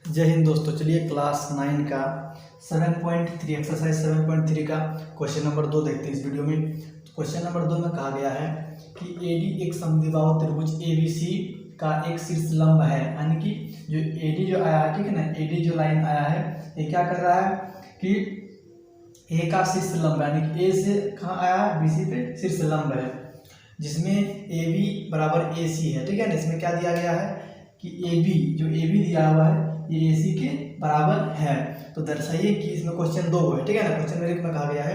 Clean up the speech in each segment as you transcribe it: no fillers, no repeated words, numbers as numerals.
जय हिंद दोस्तों। चलिए क्लास 9 का 7.3 एक्सरसाइज 7.3 का क्वेश्चन नंबर 2 देखते हैं इस वीडियो में। तो क्वेश्चन नंबर 2 में कहा गया है कि एडी एक समद्विबाहु त्रिभुज एबीसी का एक शीर्ष लंब है, यानी कि जो एडी जो आया है, ठीक है ना, एडी जो लाइन आया है ये क्या कर रहा है कि ए का शीर्ष लंब है, यानी कि ए से कहाँ आया है, बीसी पे शीर्ष लंब है, जिसमें ए बी बराबर ए सी है। ठीक है ना, इसमें क्या दिया गया है कि ए बी जो ए बी दिया हुआ है ये ए सी के बराबर है। तो दर्शाइए कि इसमें क्वेश्चन 2 है, ठीक है ना। क्वेश्चन मेरे में कहा गया है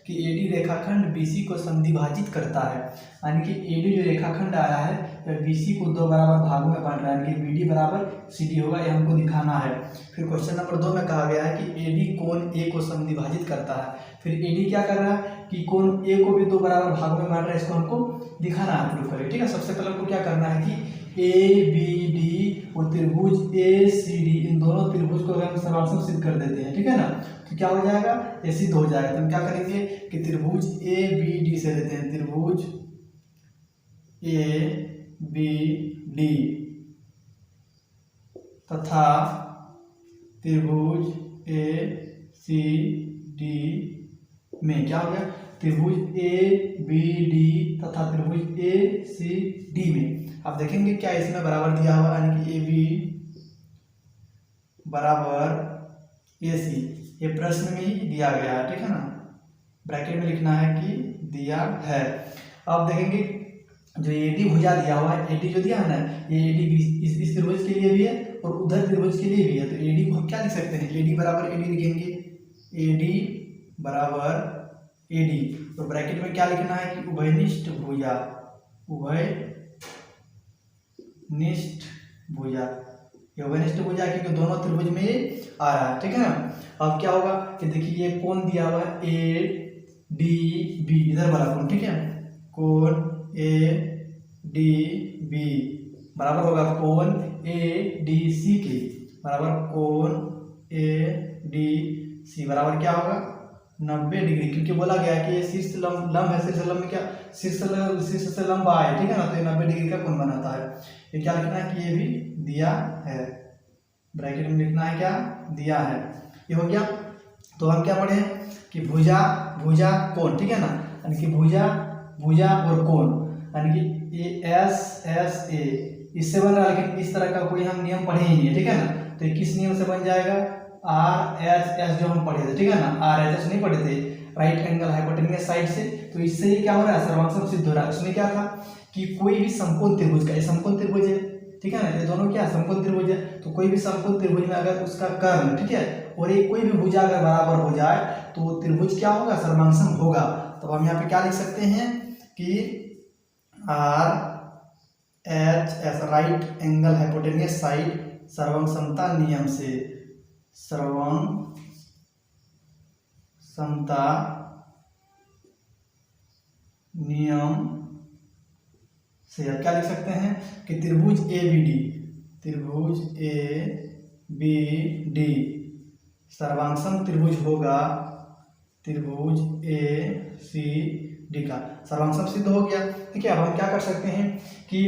कि एडी रेखाखंड बीसी को समद्विभाजित करता है, यानी कि एडी जो रेखाखंड आया है वह बीसी को 2 बराबर भागों में बांट रहा है, यानी कि बीडी बराबर सीडी होगा, ये हमको दिखाना है। फिर क्वेश्चन नंबर 2 में कहा गया है कि एडी कोण ए को समद्विभाजित करता है। फिर एडी क्या कर रहा है कि कोण ए को भी 2 बराबर भागों में बांट रहा है, इसको हमको दिखाना है, प्रूफ करके। ठीक है, सबसे पहले हमको क्या करना है कि ए बी डी और त्रिभुज ए सी डी, इन दोनों त्रिभुज को अगर हम सर्वांशम सिद्ध कर देते हैं, ठीक है ना, तो क्या हो जाएगा, ये सिद्ध हो जाएगा। तो हम क्या करेंगे कि त्रिभुज ए बी डी से लेते हैं, त्रिभुज ए बी डी तथा त्रिभुज ए सी डी में क्या हो गया, त्रिभुज ए बी डी तथा त्रिभुज ए सी डी में आप देखेंगे क्या इसमें बराबर दिया हुआ, यानी कि ए बी बराबर ए सी, ये प्रश्न में ही दिया गया है, ठीक है ना, ब्रैकेट में लिखना है कि दिया है। अब देखेंगे जो एडी भुजा दिया हुआ है, एडी जो दिया है ना, ये एडी इस त्रिभुज के लिए भी है और उधर त्रिभुज के लिए भी है। तो एडी को हम क्या लिख सकते हैं, एडी बराबर एडी लिखेंगे, एडी बराबर एडी, तो ब्रैकेट में क्या लिखना है कि उभयनिष्ठ भुजा, उभयनिष्ठ भुजा, ये उभयनिष्ठ भुजा क्योंकि दोनों त्रिभुज में आ रहा है, ठीक है ना। अब क्या होगा कि देखिए ये कोण दिया हुआ है ए डी बी, इधर वाला कोण, ठीक है, कोण ए डी बी बराबर होगा कोण ए डी सी के, बराबर कोण ए डी सी बराबर क्या होगा 90 डिग्री, क्योंकि बोला गया है कि ये शीर्ष लंब है, शीर्ष लंब में क्या शीर्ष से लंबा है, ठीक है ना, तो ये 90 डिग्री का कोण बनाता है। ये क्या लिखना है कि ये भी दिया है, ब्रैकेट में लिखना है क्या, दिया है, ये हो गया। तो हम क्या पढ़े कि भुजा कोण, ठीक है ना, यानी कि भुजा और कोण, यानी कि ए एस एस ए इससे बन रहा है, लेकिन इस तरह का कोई हम नियम पढ़े ही नहीं है, ठीक है ना। तो ये किस नियम से बन जाएगा, आर एच एस जो हम पढ़े थे, ठीक है ना, आर एच एस नहीं पढ़े थे, राइट एंगल हाइपोटेन्यूज साइड से। तो इससे ये क्या हो रहा है, सर्वांशम सिद्ध हो रहा है। उसमें क्या था कि कोई भी समकोण त्रिभुज का, ये समकोण त्रिभुज है, ठीक है ना, ये दोनों क्या समकोण त्रिभुज है, तो कोई भी समकोण त्रिभुज में अगर उसका कर्ण, ठीक है, और एक कोई भी भुजा अगर बराबर हो जाए तो वो त्रिभुज क्या होगा, सर्वांशम होगा। तो हम यहाँ पे क्या लिख सकते हैं कि R H S, right angle hypotenuse side, सर्वसमता नियम से, सर्वसमता नियम से अब क्या लिख सकते हैं कि त्रिभुज ए बी डी, त्रिभुज ए बी डी सर्वांशम त्रिभुज होगा, त्रिभुज ए सी डी का सर्वांशम सिद्ध हो गया। ठीक है, अब हम क्या कर सकते हैं कि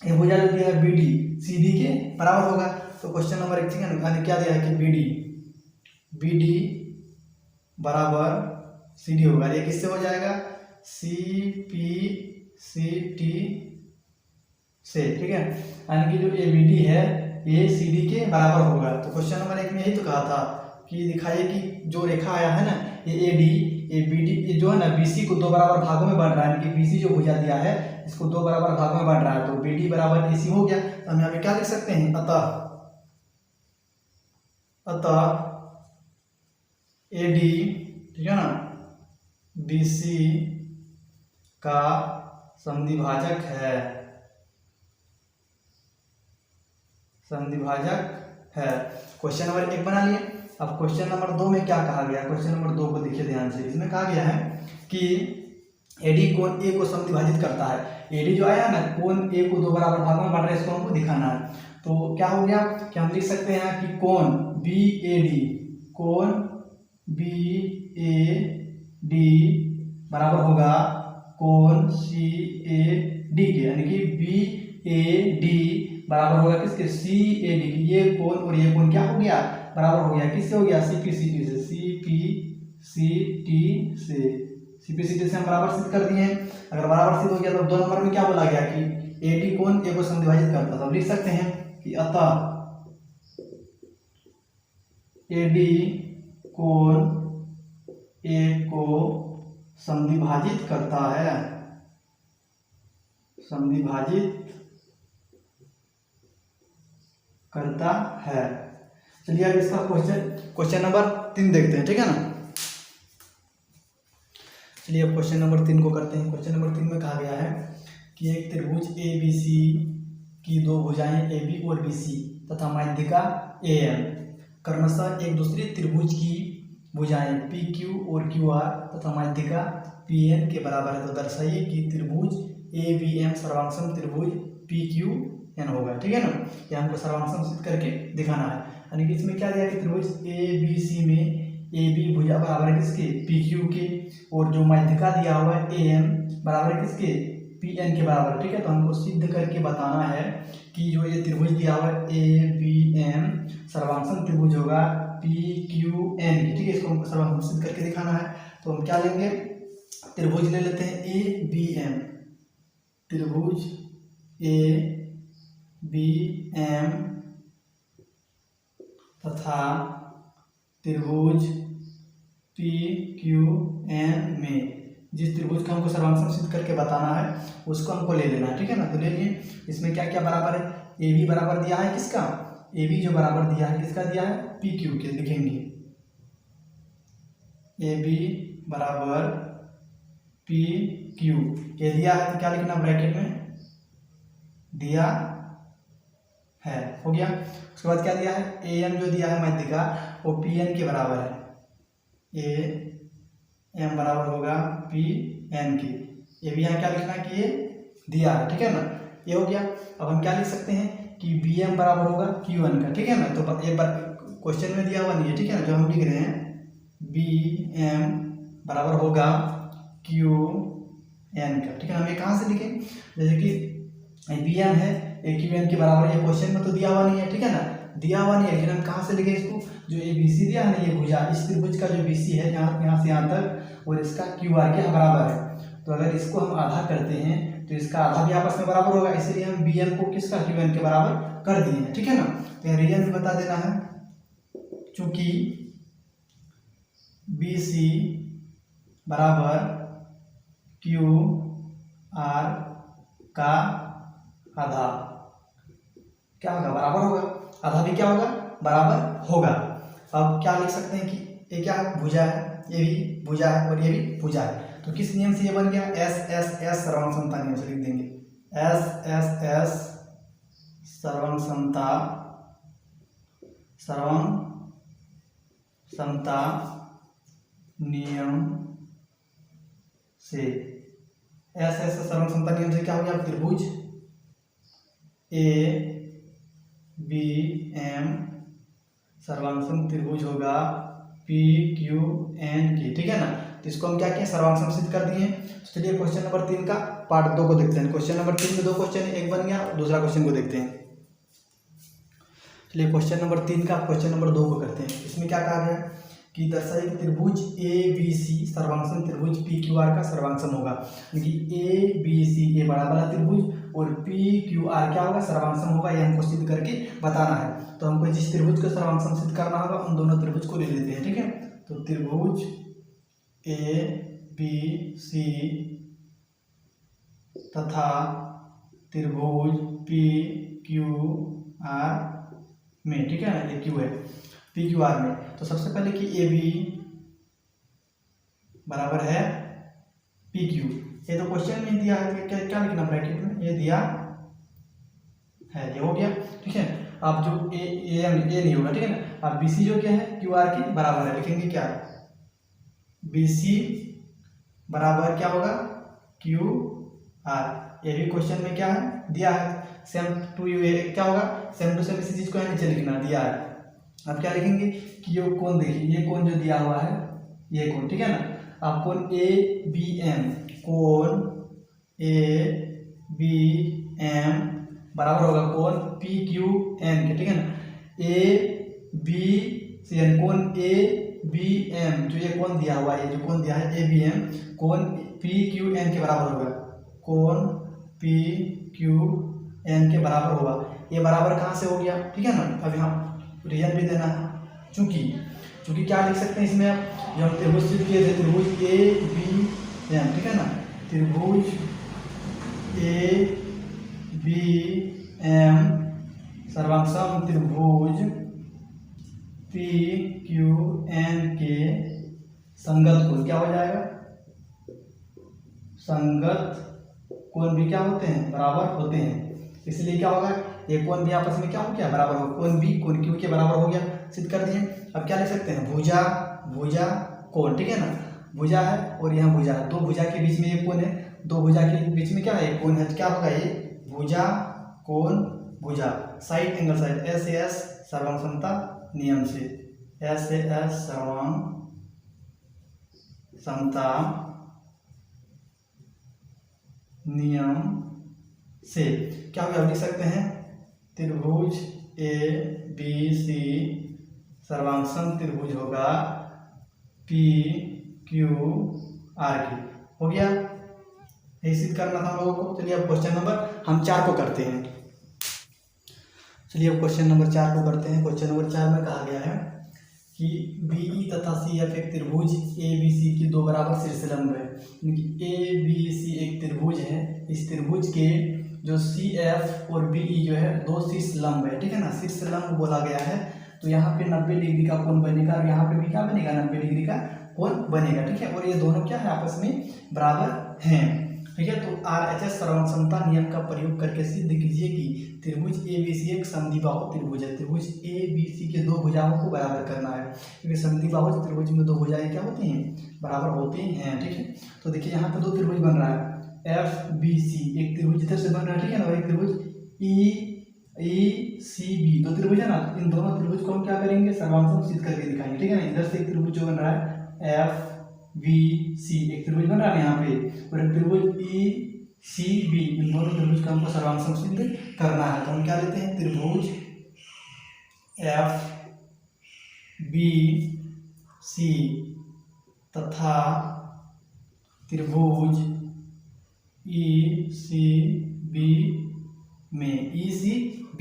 ये भुजा जो दिया है बी डी सी डी के बराबर होगा। तो क्वेश्चन नंबर 1, ठीक है ना, क्या दिया है कि बी डी बराबर सी डी होगा, ये किससे हो जाएगा, सी पी सी टी से, ठीक है, यानी कि जो ए बी डी है ये सी डी के बराबर होगा। तो क्वेश्चन नंबर 1 में यही तो कहा था कि दिखाइए कि जो रेखा आया है ना, ये A D A B D, ये जो है ना बीसी को 2 बराबर भागों में बांट रहा है, यानी कि बीसी जो भुजा दिया है इसको 2 बराबर भागों में बांट रहा है, तो बी डी बराबर ए सी हो गया। तो हम यहाँ पे क्या लिख सकते हैं, अतः ए डी, ठीक है ना, बी सी का समद्विभाजक है, क्वेश्चन नंबर 1 बना लिए। अब क्वेश्चन नंबर 2 में क्या कहा गया, क्वेश्चन नंबर 2 को देखिए ध्यान से। इसमें कहा गया है कि एडी कोण ए को समद्विभाजित करता है। एडी जो आया ना, कोण ए को 2 बराबर भागों में बांट रहा है, इसको हमको दिखाना है। तो क्या हो गया कि हम लिख सकते हैं कि कोण बी ए डी, कोण बी ए डी बराबर होगा कोण सी ए डी के, यानी कि बी ए डी बराबर होगा किसके, सी ए डी। ये कोण और ये कोण क्या हो गया, बराबर हो गया, किससे हो गया, सी पी सी टी से, सी पी सी टी से, सी पी सी टी से हम बराबर सिद्ध कर दिए हैं। अगर बराबर सिद्ध हो गया तो 2 नंबर में क्या बोला गया कि ए डी कोण ए को समद्विभाजित करता है। तो लिख सकते हैं कि अतः ए डी कोण ए को समद्विभाजित करता है, समद्विभाजित करता है। चलिए अब इसका क्वेश्चन नंबर 3 देखते हैं, ठीक है ना। चलिए अब क्वेश्चन नंबर 3 को करते हैं। क्वेश्चन नंबर 3 में कहा गया है कि एक त्रिभुज ए बी सी की 2 भुजाएं ए बी और बी सी तथा माध्यिका ए एम क्रमशः एक दूसरे त्रिभुज की भुजाएं पी क्यू और क्यू आर तथा माध्यिका पी एन के बराबर है। तो दर्शाइए कि त्रिभुज ए बी एम सर्वांगसम त्रिभुज पी क्यू एन होगा, ठीक है ना। ये हमको सर्वांगसम सिद्ध करके दिखाना है। यानी कि इसमें क्या दिया कि त्रिभुज ए बी सी में ए बी भुजा बराबर है किसके, पी क्यू के, और जो माध्यिका दिया हुआ है ए एम बराबर है किसके, पी एन के बराबर, ठीक है। तो हमको सिद्ध करके बताना है कि जो ये त्रिभुज दिया हुआ है ए बी एम सर्वांगसम त्रिभुज होगा पी क्यू एन, ठीक है। इसको हमको सर्वांगसम सिद्ध करके दिखाना है। तो हम क्या लेंगे, त्रिभुज ले लेते हैं ए बी एम, त्रिभुज ए बी एम तथा त्रिभुज पी क्यू एन में जिस त्रिभुज का हमको सर्वांगसम सिद्ध करके बताना है उसको हमको ले लेना है, ठीक है ना। तो ले लिए। इसमें क्या क्या बराबर है, ए बी बराबर दिया है किसका, ए बी जो बराबर दिया है किसका दिया है, पी क्यू के, लिखेंगे ए बी बराबर पी क्यू, ये दिया है तो क्या लिखना, ब्रैकेट में दिया है, हो गया। उसके बाद क्या दिया है, ए एम जो दिया है माध्यिका वो पी एन के बराबर है, ए एम बराबर होगा पी एन के। ये भी यहाँ क्या लिखना है कि ये दिया है, ठीक है ना, ये हो गया। अब हम क्या लिख सकते हैं कि बी एम बराबर होगा क्यू एन का, ठीक है ना। तो ये क्वेश्चन में दिया हुआ नहीं है, ठीक है ना, जो हम लिख रहे हैं बी एम बराबर होगा क्यू एन का, ठीक है। हम ये कहाँ से लिखें, जैसे कि बी एम है ए क्यू एन के बराबर, ये क्वेश्चन में तो दिया हुआ नहीं है, ठीक है ना, दिया हुआ नहीं है, लेकिन हम कहाँ से लिखें इसको, जो ए बी सी दिया है ना, ये भुजा, इस त्रिभुज का जो बी सी है यहाँ से यहाँ तक और इसका क्यू आर के बराबर है। तो अगर इसको हम आधा करते हैं तो इसका आधा भी आपस में बराबर होगा, इसलिए हम बी एम को किसका, क्यू एन के बराबर कर दिए हैं, ठीक है ना। तो यहाँ रीजन भी बता देना है, चूंकि बी सी बराबर क्यू आर का आधा क्या होगा, बराबर होगा, आधा भी क्या होगा, बराबर होगा। अब क्या लिख सकते हैं कि ये क्या भुजा है, ये भी भुजा है और ये भी भुजा है, तो किस नियम से ये बन गया, एस एस एस सर्वांगसमता नियम से लिख देंगे, एस एस एस सर्वांगसमता नियम से, एस एस सर्वांगसमता नियम से क्या हो गया, त्रिभुज ए बी एम सर्वांगसम त्रिभुज होगा पी क्यू एन की, ठीक है ना। तो इसको हम क्या किए, सर्वांगसम सिद्ध कर दिए। तो चलिए क्वेश्चन नंबर 3 का पार्ट 2 को देखते हैं। क्वेश्चन नंबर 3 में 2 क्वेश्चन, एक बन गया, दूसरा क्वेश्चन को देखते हैं। चलिए क्वेश्चन नंबर 3 का क्वेश्चन नंबर 2 को करते हैं। इसमें क्या कहा गया कि दर्शाइए कि त्रिभुज ए बी सी सर्वांगसम त्रिभुज पी क्यू आर का सर्वांगसम होगा। यानी कि ए बी सी ये बड़ा वाला त्रिभुज और पी क्यू आर क्या होगा, सर्वांगसम होगा, ये हमको सिद्ध करके बताना है। तो हमको जिस त्रिभुज का सर्वांगसम सिद्ध करना होगा उन दोनों त्रिभुज को ले लेते हैं, ठीक है। तो त्रिभुज ए बी सी तथा त्रिभुज पी क्यू आर में, ठीक है ना, ये क्यू है पी क्यू आर में। तो सबसे पहले कि ए बी बराबर है पी क्यू, ये तो क्वेश्चन में दिया है, क्या क्या लिखना ब्रैकेट में, ये दिया है, ये हो गया, ठीक है। आप जो ए नहीं होगा, ठीक है ना। अब बी सी जो क्या है, क्यू आर के बराबर है, लिखेंगे क्या, बी सी बराबर क्या होगा, क्यू आर। ये भी क्वेश्चन में क्या है, दिया है, सेम टू यू क्या होगा, सेम टू सेम इसी चीज को है नीचे लिखना, दिया है। अब क्या लिखेंगे कि ये कोण देखिए, ये कोण जो दिया हुआ है ये कोण, ठीक है ना। आप कोण ए बी एम, कोण ए बी एम बराबर होगा कोण पी क्यू एन के, ठीक है ना। ए बी सी एन, कोण ए बी एम, जो ये कोण दिया हुआ है, जो कोण दिया है ए बी एम, कोण पी क्यू एन के बराबर होगा, कोण पी क्यू एन के बराबर होगा। ये बराबर कहाँ से हो गया, ठीक है ना। अभी हम रीजन भी देना है, चूंकि क्या लिख सकते हैं इसमें, जो हम त्रिभुज सिद्ध किए थे, त्रिभुज ए बी एम, ठीक है ना, त्रिभुज ए बी एम सर्वांग त्रिभुज पी क्यू एन के संगत कोण क्या हो जाएगा, संगत कोण भी क्या होते हैं, बराबर होते हैं। इसलिए क्या होगा, ये कोण भी आपस में क्या हो गया, बराबर हो, कोण बी कोण क्यू के बराबर हो गया, सिद्ध कर दिए। अब क्या लिख सकते हैं, भुजा भुजा कोण, ठीक है ना, भुजा है और यहाँ भुजा है, दो भुजा के बीच में ये कोण है, दो भुजा के बीच में क्या है, कोण है, तो क्या होगा ये भुजा कोण भुजा, side angle side, S A S सर्वांग समता नियम से, एस ए एस सर्वांग समता नियम से क्या होगा, लिख सकते हैं त्रिभुज ए बी सी सर्वांग त्रिभुज होगा पी क्यू आर की, हो गया। यही सिद्ध करना था हम लोगों को। चलिए अब क्वेश्चन नंबर हम 4 को करते हैं। चलिए अब क्वेश्चन नंबर 4 को करते हैं। क्वेश्चन नंबर 4 में कहा गया है कि बीई तथा सी एफ एक त्रिभुज ए बी सी की दो बराबर शीर्षलंब है, यानी ए बी सी एक त्रिभुज है, इस त्रिभुज के जो सी एफ और बीई जो है दो शीर्षलंब है, ठीक है ना, शीर्षलंब बोला गया है। तो यहाँ पे 90 डिग्री का कोण बनेगा और यहाँ पे भी क्या बनेगा, 90 डिग्री का कोण बनेगा, ठीक है। और ये दोनों क्या है, आपस में बराबर हैं, ठीक है। तो RHS सर्वांग समता नियम का प्रयोग करके सिद्ध कीजिए कि त्रिभुज ABC एक समद्विबाहु त्रिभुज है। त्रिभुज ABC के दो भुजाओं को बराबर करना है, क्योंकि समद्विबाहु त्रिभुज में दो भुजाएं क्या होती हैं, बराबर होती हैं, ठीक है। तो देखिए यहाँ पे दो त्रिभुज बन रहा है, FBC एक त्रिभुज इधर से बन रहा है, ठीक है ना, और एक त्रिभुज ECB, दो त्रिभुज है ना। इन दोनों त्रिभुज को हम क्या करेंगे, सर्वांग सिद्ध करके दिखाएंगे, ठीक है ना। इधर से एक त्रिभुज जो बन रहा है FVC एक त्रिभुज बन रहा है यहाँ पे, और एक त्रिभुज ECB, इन दोनों त्रिभुज का हमको सर्वांग सिद्ध करना है। तो हम क्या लेते हैं, त्रिभुज FBC तथा त्रिभुज ECB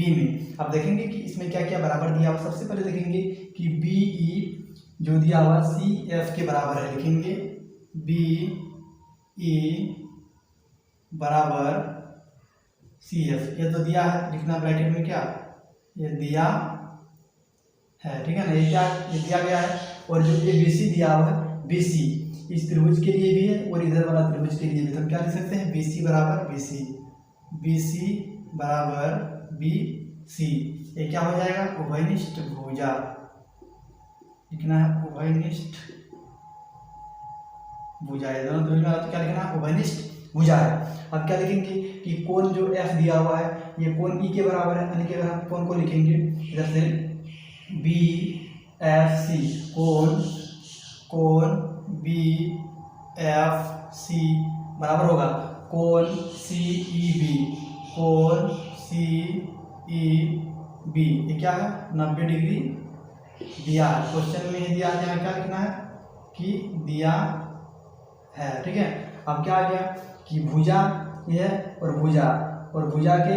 में अब देखेंगे कि इसमें क्या क्या बराबर दिया हुआ। सबसे पहले देखेंगे कि BE जो दिया हुआ CF के बराबर है, लिखेंगे BE बराबर CF, ये तो दिया है, लिखना ब्रैकेट में क्या, ये दिया है, ठीक है ना, ये क्या, ये दिया गया है। और जो ABC दिया हुआ है, BC इस त्रिभुज के लिए भी है और इधर वाला त्रिभुज के लिए भी, तो क्या लिख सकते हैं, BC बराबर BC बराबर BC, ये क्या हो जाएगा, उभयनिष्ठ भुजा, लिखना है उभयनिष्ठ भुजा, ये दोनों त्रिभुज में तो क्या लिखना है, उभयनिष्ठ भुजा है। अब क्या लिखेंगे कि कोण जो F दिया हुआ है ये कोण E के बराबर है, यानी कि अगर हम कोण को लिखेंगे इधर से BFC, कोण BFC बराबर होगा कोण CEB, ये क्या है, 90 डिग्री दिया है, क्वेश्चन में ही दिया है, यहाँ क्या लिखना है कि दिया है, ठीक है। अब क्या आ गया कि भुजा ये और भुजा के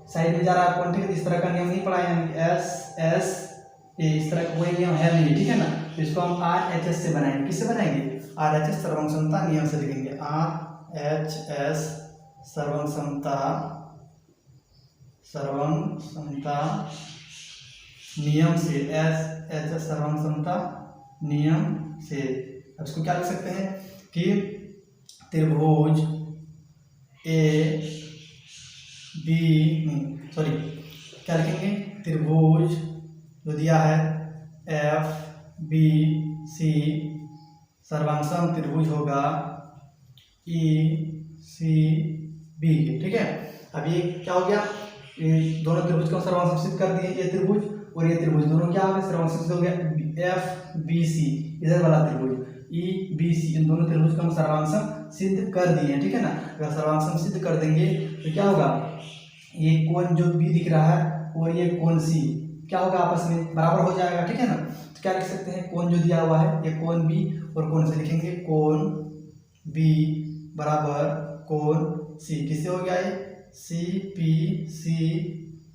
साइड में जा रहा है कोण, ठीक है। इस तरह का नियम नहीं पढ़ा है, यानी SSA इस तरह का कोई नियम है नहीं, ठीक है ना। तो इसको हम RHS से बनाएंगे, किससे बनाएंगे, RHS सर्वांग समता नियम से लिखेंगे, RHS सर्वांग समता नियम से, SHS सर्वांग समता नियम से। अब इसको क्या लिख सकते हैं कि त्रिभुज क्या लिखेंगे, त्रिभुज जो दिया है FBC सर्वांग त्रिभुज होगा ECB, ठीक है। अब ये क्या हो गया, ये दोनों त्रिभुज को सर्वांग सिद्ध कर दिए, ये त्रिभुज और ये त्रिभुज दोनों क्या हो गए, सर्वांग सिद्ध हो गया। FBC इधर वाला त्रिभुज EBC, इन दोनों त्रिभुज को हम सर्वांग सिद्ध कर दिए, ठीक है ना। अगर सर्वांग सिद्ध कर देंगे तो क्या होगा, ये कोण जो बी दिख रहा है और ये कोण सी क्या होगा, आपस में बराबर हो जाएगा, ठीक है ना। तो क्या लिख सकते हैं, कोण जो दिया हुआ है ये कोण बी और कोण से लिखेंगे कोण बी बराबर कोण सी। किससे हो गया ये, सी पी सी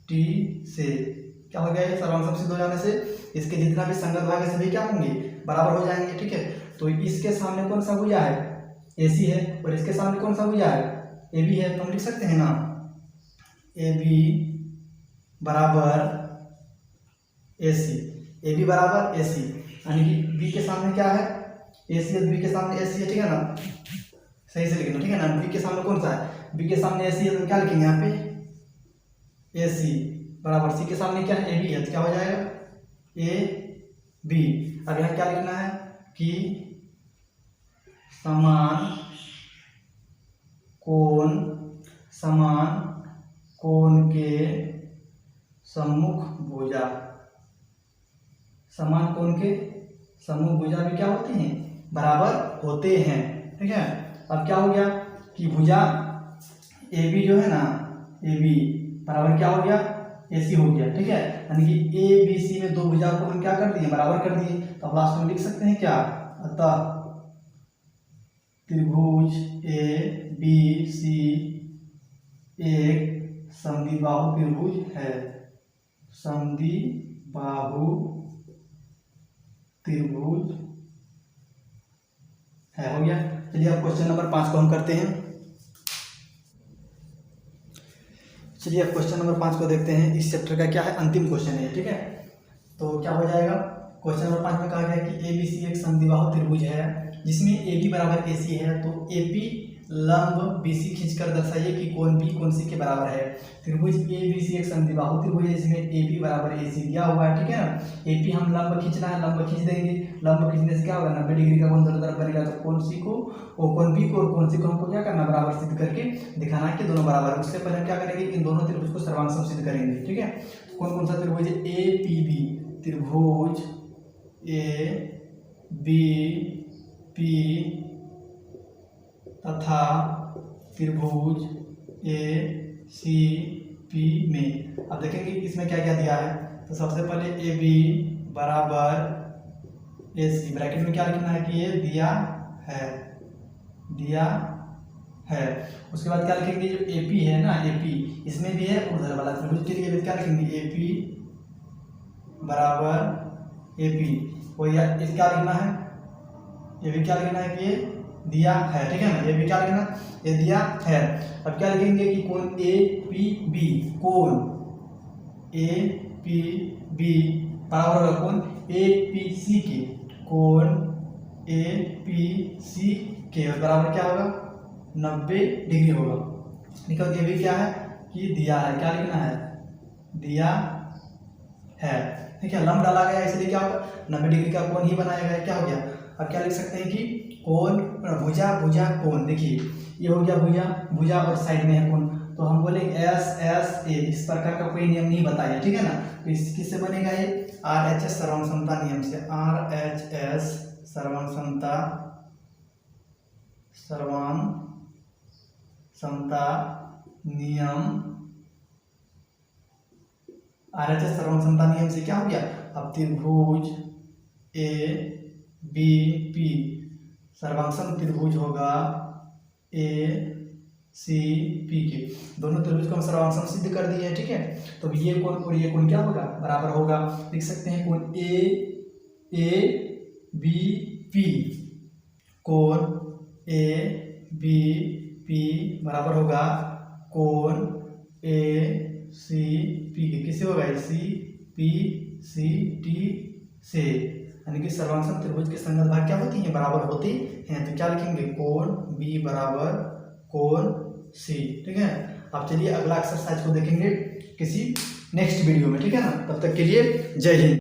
टी से। क्या हो गया ये, सर्वांग सिद्ध हो जाने से इसके जितना भी संगत भाग है सभी क्या होंगे, बराबर हो जाएंगे, ठीक है। तो इसके सामने कौन सा भुजा है, AC है, और इसके सामने कौन सा भुजा है, AB है। तो हम लिख सकते हैं ना AB बराबर AC, AB बराबर AC, यानी कि B के सामने क्या है, AC है, B के सामने AC है, ठीक है ना। सही से लिखना, ठीक है ना। B के सामने कौन सा है, B के सामने AC है, तो क्या लिखेंगे यहाँ पे AC बराबर C के सामने क्या है, AB है, तो क्या हो जाएगा AB। अब यहाँ क्या लिखना है कि समान कोण के सम्मुख भुजा, समान कोण के सम्मुख भुजा भी क्या होते हैं, बराबर होते हैं, ठीक है। अब क्या हो गया कि भुजा AB जो है ना, AB बराबर क्या हो गया, AC हो गया, ठीक है। यानी कि ABC में दो भुजा को हम क्या कर दिए, बराबर कर दिए। तो अब लास्ट में लिख सकते हैं क्या, अतः त्रिभुज ABC एक समद्विबाहु त्रिभुज है, समद्विबाहु त्रिभुज है। हो गया। चलिए अब क्वेश्चन नंबर 5 को हम करते हैं। चलिए अब क्वेश्चन नंबर 5 को देखते हैं। इस चैप्टर का क्या है, अंतिम क्वेश्चन है, ठीक है। तो क्या हो जाएगा, क्वेश्चन नंबर 5 में कहा गया कि ABC एक समद्विबाहु त्रिभुज है जिसमें AB बराबर AC है, तो AP लंब BC खींचकर दर्शाइए कि कोण B कोण C के बराबर है। त्रिभुज ABC एक समद्विबाहु त्रिभुज है जिसमें AB बराबर AC दिया हुआ है, ठीक है ना। AP हम लंब खींचना है, लंब खींच देंगे, लंब खींचने से क्या होगा, 90 डिग्री का कोण दोनों तरफ बनेगा। तो कोण C को और कोण B को और कोण C को हमको क्या करना, बराबर सिद्ध करके दिखाना है कि दोनों बराबर है। उससे पहले हम क्या करेंगे, इन दोनों त्रिभुज को सर्वांग सिद्ध करेंगे, ठीक है। कौन कौन सा त्रिभुज है, APB त्रिभुज ABP तथा त्रिभुज ACP में। अब देखेंगे इसमें क्या क्या दिया है। तो सबसे पहले AB बराबर AC, ब्रैकेट में क्या लिखना है कि ये दिया है। उसके बाद क्या लिखेंगे, जो AP है ना, AP इसमें भी है, उधर वाला त्रिभुज के लिए भी क्या लिखेंगे, AP बराबर AP। और इस क्या लिखना है, ये भी क्या लिखना है कि ये दिया है, ठीक है ना। ये भी क्या लिखना, ये दिया है। अब क्या लिखेंगे कि कोण APB, कोण APB बराबर होगा कोण APC के, कोण APC के बराबर क्या होगा, 90 डिग्री होगा। निकल के भी क्या है कि दिया है, क्या लिखना है, दिया है, ठीक है। लंब डाला गया इसलिए क्या होगा, 90 डिग्री का कोण ही बनाया गया, क्या हो गया। अब क्या लिख सकते हैं कि कोण भुजा कोण, देखिए ये हो गया भुजा और साइड में है कोण, तो हम बोले SSA। इस प्रकार का कोई नियम नहीं बताया, ठीक है ना। तो इस किससे बनेगा, ये RHS सर्वांग समता नियम से, RHS सर्वांग समता नियम, RHS सर्वांग समता नियम से क्या हो गया। अब त्रिभुज ABP सर्वांग त्रिभुज होगा ACP के, दोनों त्रिभुज को हम सर्वांग सिद्ध कर दिए हैं, ठीक है। तो ये कोण और ये कोण क्या होगा, बराबर होगा। लिख सकते हैं कोण ABP, कोण ABP बराबर होगा कोण ACP के, किससे होगा, CPCT से। यानी कि सर्वांग त्रिभुज के संगत भाग क्या होती हैं, बराबर होती हैं। तो क्या लिखेंगे, कोण B बराबर कोण C, ठीक है। अब चलिए अगला एक्सरसाइज को देखेंगे किसी नेक्स्ट वीडियो में, ठीक है ना। तब तक के लिए जय हिंद।